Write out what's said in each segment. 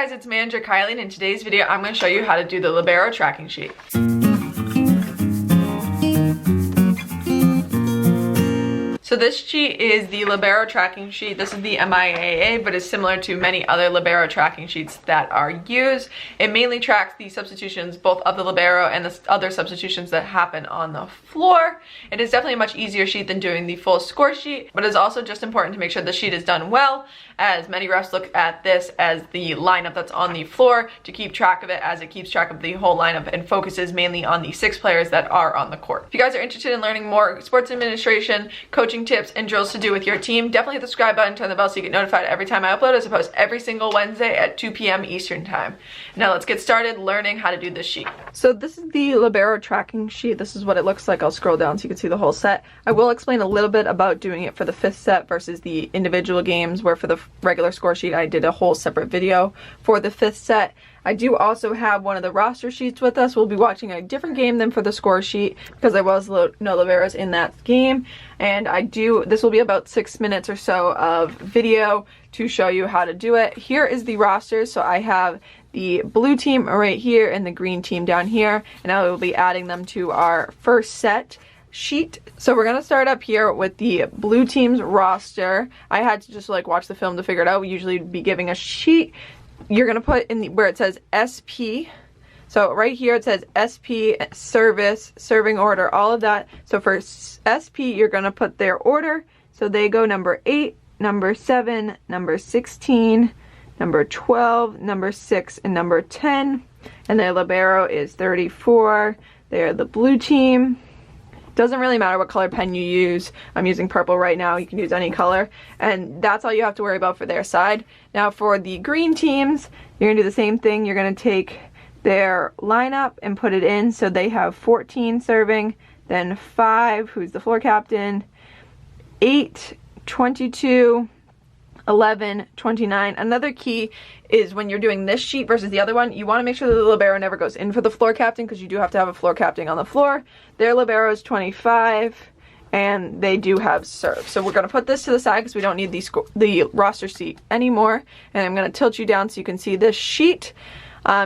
guys, it's Manager Kylie, and in today's video I'm going to show you how to do the Libero Tracking Sheet. So this sheet is the Libero Tracking Sheet. This is the MIAA, but it's similar to many other Libero tracking sheets that are used. It mainly tracks the substitutions both of the Libero and the other substitutions that happen on the floor. It is definitely a much easier sheet than doing the full score sheet, but it's also just important to make sure the sheet is done well, as many refs look at this as the lineup that's on the floor to keep track of it, as it keeps track of the whole lineup and focuses mainly on the 6 players that are on the court. If you guys are interested in learning more sports administration, coaching tips, and drills to do with your team, definitely hit the subscribe button, turn the bell so you get notified every time I upload, as I post every single Wednesday at 2 p.m. Eastern time. Now let's get started learning how to do this sheet. So this is the Libero Tracking Sheet. This is what it looks like. I'll scroll down so you can see the whole set. I will explain a little bit about doing it for the 5th set versus the individual games, where for the regular score sheet I did a whole separate video for the 5th set. I do also have one of the roster sheets with us. We'll be watching a different game than for the score sheet because there was no Liberos in that game. And this will be about 6 minutes or so of video to show you how to do it. Here is the roster. So I have the blue team right here and the green team down here. And I will be adding them to our first set sheet. So we're gonna start up here with the blue team's roster. I had to just watch the film to figure it out. We usually be giving a sheet. You're gonna put in where it says SP. So right here it says SP, service, serving order, all of that. So for SP you're gonna put their order. So they go number 8, number 7, number 16, number 12, number 6, and number 10. And their Libero is 34. They're the blue team. Doesn't really matter what color pen you use. I'm using purple right now. You can use any color. And that's all you have to worry about for their side. Now for the green teams, you're gonna do the same thing. You're gonna take their lineup and put it in. So they have 14 serving, then 5, who's the floor captain, 8, 22, 11, 29. Another key is when you're doing this sheet versus the other one, you want to make sure that the Libero never goes in for the floor captain, because you do have to have a floor captain on the floor. Their Libero is 25 and they do have serve. So we're going to put this to the side because we don't need the roster sheet anymore. And I'm going to tilt you down so you can see this sheet.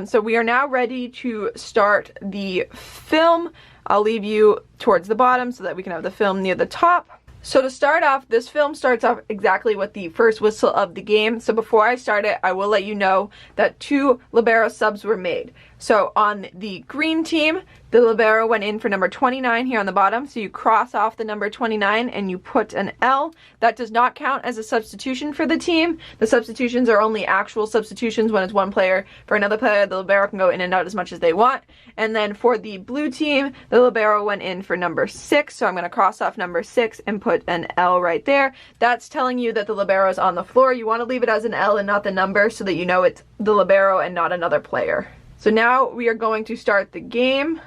So we are now ready to start the film. I'll leave you towards the bottom so that we can have the film near the top. So to start off, this film starts off exactly with the first whistle of the game. So before I start it, I will let you know that 2 Libero subs were made. So on the green team, the Libero went in for number 29 here on the bottom. So you cross off the number 29 and you put an L. That does not count as a substitution for the team. The substitutions are only actual substitutions when it's one player. For another player, the Libero can go in and out as much as they want. And then for the blue team, the Libero went in for number 6. So I'm going to cross off number 6 and put an L right there. That's telling you that the Libero is on the floor. You want to leave it as an L and not the number so that you know it's the Libero and not another player. So now we are going to start the game.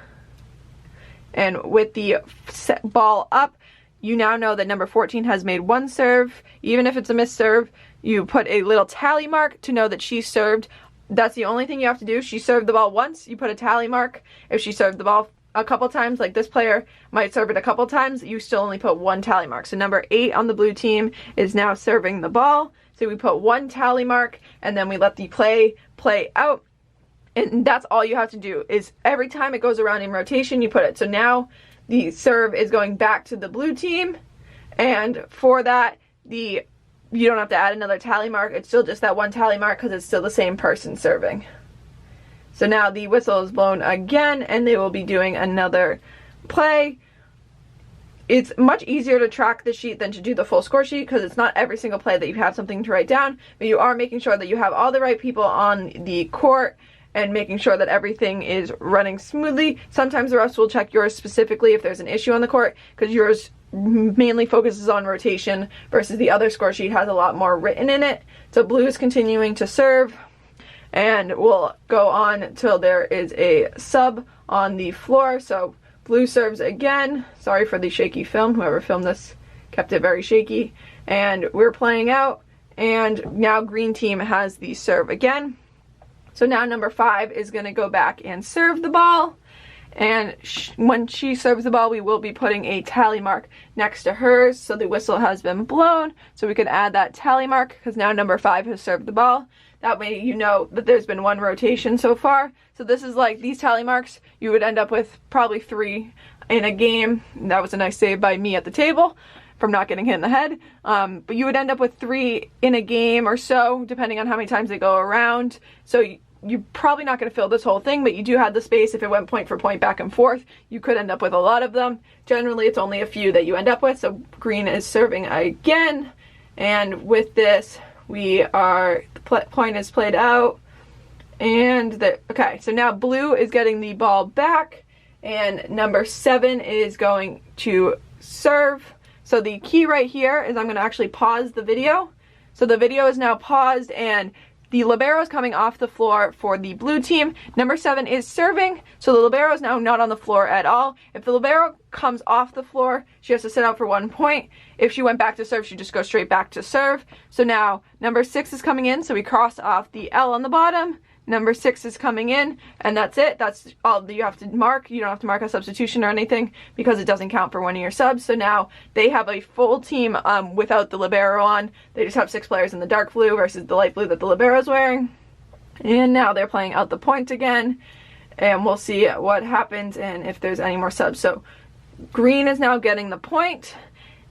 And with the ball up, you now know that number 14 has made 1 serve. Even if it's a missed serve, you put a little tally mark to know that she served. That's the only thing you have to do. She served the ball once, you put a tally mark. If she served the ball a couple times, like this player might serve it a couple times, you still only put 1 tally mark. So number 8 on the blue team is now serving the ball. So we put 1 tally mark and then we let the play out. And that's all you have to do, is every time it goes around in rotation, you put it. So now the serve is going back to the blue team. And for that, you don't have to add another tally mark. It's still just that 1 tally mark because it's still the same person serving. So now the whistle is blown again and they will be doing another play. It's much easier to track the sheet than to do the full score sheet because it's not every single play that you have something to write down. But you are making sure that you have all the right people on the court and making sure that everything is running smoothly. Sometimes the refs will check yours specifically if there's an issue on the court, because yours mainly focuses on rotation versus the other score sheet has a lot more written in it. So blue is continuing to serve, and we'll go on until there is a sub on the floor. So blue serves again. Sorry for the shaky film. Whoever filmed this kept it very shaky. And we're playing out, and now green team has the serve again. So now number 5 is going to go back and serve the ball. And when she serves the ball, we will be putting a tally mark next to hers. So the whistle has been blown. So we can add that tally mark because now number 5 has served the ball. That way you know that there's been one rotation so far. So this is like these tally marks, you would end up with probably 3 in a game. That was a nice save by me at the table from not getting hit in the head. But you would end up with 3 in a game or so, depending on how many times they go around. So you're probably not going to fill this whole thing, but you do have the space. If it went point for point back and forth, you could end up with a lot of them. Generally, it's only a few that you end up with. So green is serving again. And with this, the point is played out. And okay, so now blue is getting the ball back. And number 7 is going to serve. So the key right here is I'm going to actually pause the video. So the video is now paused and the libero is coming off the floor for the blue team. Number 7 is serving, so the libero is now not on the floor at all. If the libero comes off the floor, she has to sit out for 1 point. If she went back to serve, she just goes straight back to serve. So now number 6 is coming in, so we cross off the L on the bottom. Number 6 is coming in, and that's it. That's all that you have to mark. You don't have to mark a substitution or anything because it doesn't count for one of your subs. So now they have a full team without the libero on. They just have 6 players in the dark blue versus the light blue that the libero is wearing. And now they're playing out the point again, and we'll see what happens and if there's any more subs. So green is now getting the point,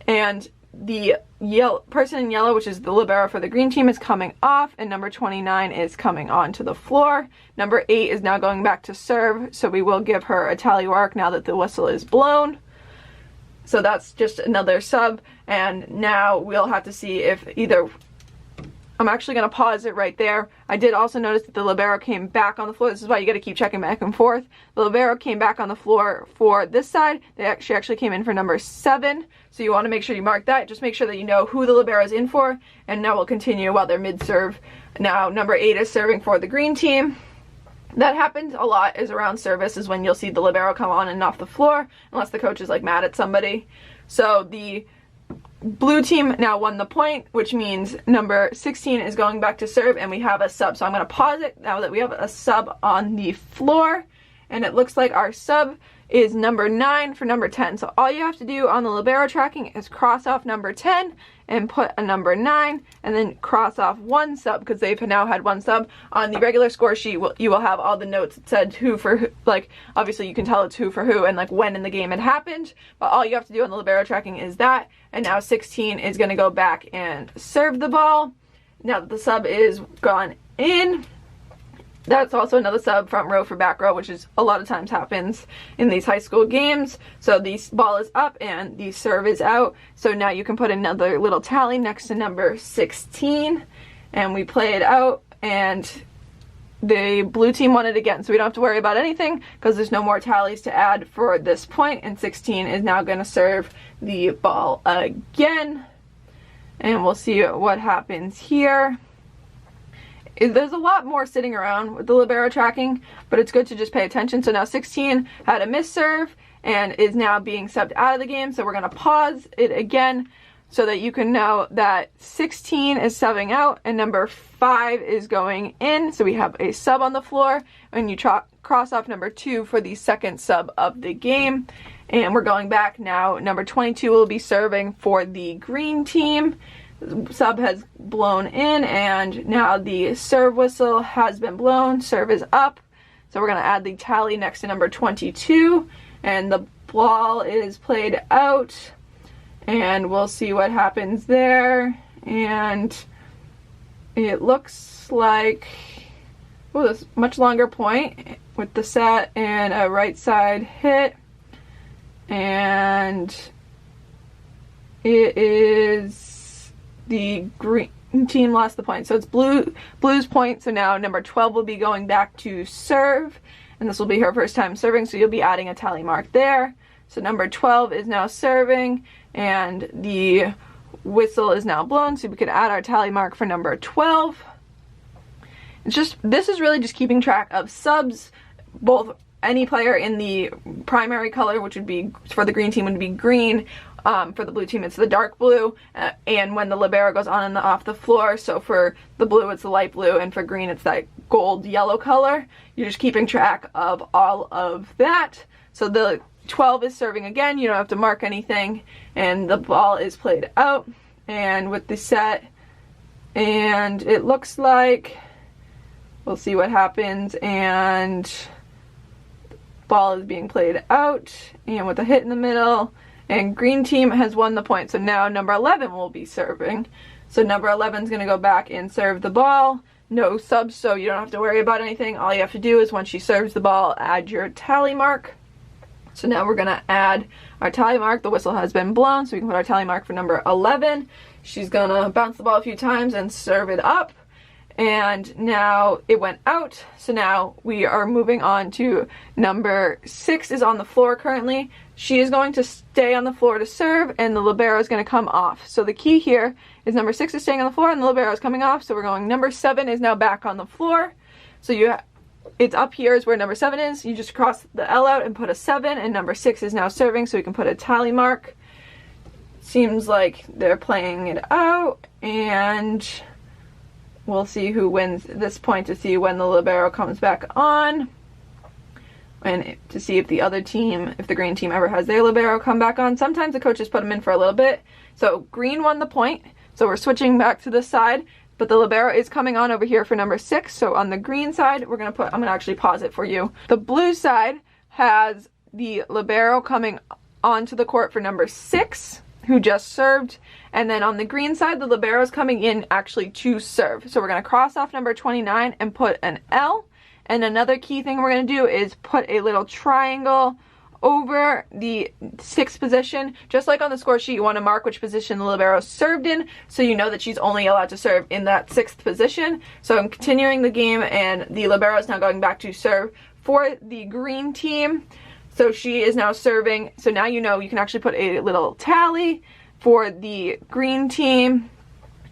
and the person in yellow, which is the libero for the green team, is coming off, and number 29 is coming onto the floor. Number 8 is now going back to serve, so we will give her a tally mark now that the whistle is blown. So that's just another sub, and now we'll have to see if either... I'm actually going to pause it right there. I did also notice that the libero came back on the floor. This is why you got to keep checking back and forth. The libero came back on the floor for this side. She actually came in for number 7. So you want to make sure you mark that. Just make sure that you know who the libero is in for. And now we'll continue while they're mid-serve. Now number 8 is serving for the green team. That happens a lot is around service is when you'll see the libero come on and off the floor. Unless the coach is like mad at somebody. So the blue team now won the point, which means number 16 is going back to serve and we have a sub. So I'm going to pause it now that we have a sub on the floor, and it looks like our sub is number 9 for number 10. So all you have to do on the libero tracking is cross off number 10 and put a number 9 and then cross off 1 sub because they've now had 1 sub. On the regular score sheet, you will have all the notes that said who for who. Like, obviously you can tell it's who for who and like when in the game it happened, but all you have to do on the libero tracking is that. And now 16 is going to go back and serve the ball. Now that the sub is gone in, that's also another sub, front row for back row, which is a lot of times happens in these high school games. So the ball is up and the serve is out. So now you can put another little tally next to number 16. And we play it out, and the blue team won it again. So we don't have to worry about anything because there's no more tallies to add for this point. And 16 is now going to serve the ball again. And we'll see what happens here. There's a lot more sitting around with the libero tracking, but it's good to just pay attention. So now 16 had a miss serve and is now being subbed out of the game. So we're going to pause it again so that you can know that 16 is subbing out and number 5 is going in. So we have a sub on the floor, and you cross off number 2 for the second sub of the game. And we're going back now. Number 22 will be serving for the green team. Sub has blown in, and now the serve whistle has been blown. Serve is up. So we're going to add the tally next to number 22, and the ball is played out, and we'll see what happens there. And it looks like, oh, this much longer point with the set and a right side hit, and it is the green team lost the point. So it's blue's point. So now number 12 will be going back to serve, and this will be her first time serving, so you'll be adding a tally mark there. So number 12 is now serving, and the whistle is now blown, so we could add our tally mark for number 12. This is really just keeping track of subs, both any player in the primary color, which would be for the green team would be green. For the blue team, it's the dark blue, and when the libero goes on and off the floor, so for the blue, it's the light blue, and for green, it's that gold yellow color. You're just keeping track of all of that. So the 12 is serving again. You don't have to mark anything, and the ball is played out, and with the set, and it looks like We'll see what happens, and ball is being played out, and with a hit in the middle, and green team has won the point. So now number 11 will be serving. So number 11 is going to go back and serve the ball. No subs, so you don't have to worry about anything. All you have to do is once she serves the ball, add your tally mark. So now we're going to add our tally mark. The whistle has been blown, so we can put our tally mark for number 11. She's going to bounce the ball a few times and serve it up. And now it went out, so now we are moving on to number 6 is on the floor currently. She is going to stay on the floor to serve, and the libero is going to come off. So the key here is number 6 is staying on the floor and the libero is coming off. So we're going number 7 is now back on the floor. So it's up here is where number 7 is. You just cross the L out and put a 7, and number 6 is now serving, so we can put a tally mark. Seems like they're playing it out, and we'll see who wins this point to see when the libero comes back on, and to see if the other team, if the green team ever has their libero come back on. Sometimes the coaches put them in for a little bit. So green won the point, so we're switching back to this side, but the libero is coming on over here for number 6. So on the green side, we're going to put, I'm going to actually pause it for you. The blue side has the libero coming onto the court for number 6, who just served, and then on the green side the libero is coming in actually to serve. So we're going to cross off number 29 and put an L, and another key thing we're going to do is put a little triangle over the 6th position. Just like on the score sheet, you want to mark which position the libero served in, so you know that she's only allowed to serve in that 6th position. So I'm continuing the game, and the libero is now going back to serve for the green team. So she is now serving. So now you know you can actually put a little tally for the green team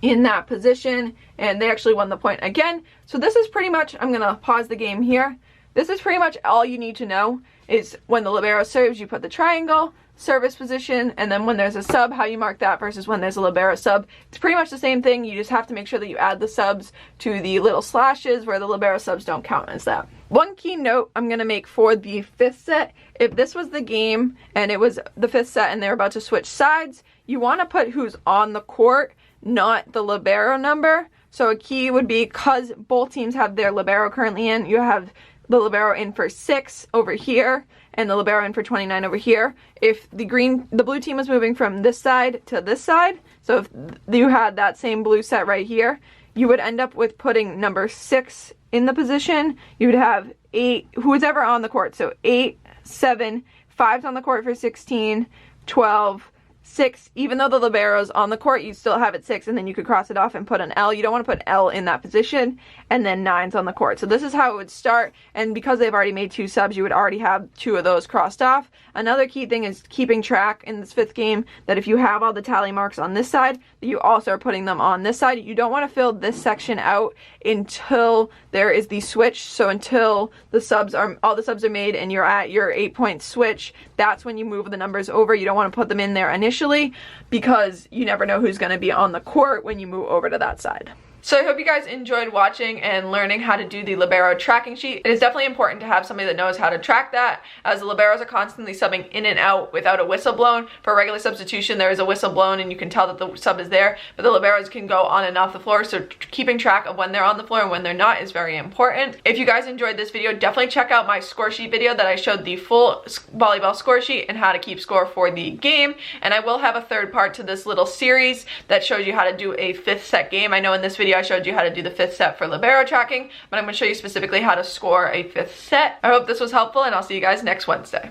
in that position, and they actually won the point again. So this is pretty much, I'm gonna pause the game here. This is pretty much all you need to know, is when the libero serves, you put the triangle, service position, and then when there's a sub, how you mark that versus when there's a libero sub. It's pretty much the same thing. You just have to make sure that you add the subs to the little slashes where the libero subs don't count as that. One key note I'm going to make for the 5th set, if this was the game and it was the 5th set and they're about to switch sides, you want to put who's on the court, not the libero number. So a key would be, because both teams have their libero currently in, you have the libero in for 6 over here and the libero in for 29 over here. If the blue team was moving from this side to this side, so if you had that same blue set right here, you would end up with putting number 6 in the position. You would have 8, who's ever on the court, so 8, 7, 5's on the court for 16, 12, 6, even though the libero's on the court, you still have it 6, and then you could cross it off and put an L. You don't want to put an L in that position, and then 9's on the court. So this is how it would start, and because they've already made 2 subs, you would already have 2 of those crossed off. Another key thing is keeping track in this 5th game that if you have all the tally marks on this side, that you also are putting them on this side. You don't want to fill this section out until there is the switch. So until all the subs are made and you're at your 8-point switch, that's when you move the numbers over. You don't want to put them in there initially, because you never know who's going to be on the court when you move over to that side. So I hope you guys enjoyed watching and learning how to do the libero tracking sheet. It is definitely important to have somebody that knows how to track that, as the liberos are constantly subbing in and out without a whistle blown. For a regular substitution, there is a whistle blown and you can tell that the sub is there, but the liberos can go on and off the floor, so keeping track of when they're on the floor and when they're not is very important. If you guys enjoyed this video, definitely check out my score sheet video that I showed the full volleyball score sheet and how to keep score for the game. And I will have a 3rd part to this little series that shows you how to do a 5th set game. I know in this video I showed you how to do the 5th set for libero tracking, but I'm going to show you specifically how to score a 5th set. I hope this was helpful, and I'll see you guys next Wednesday.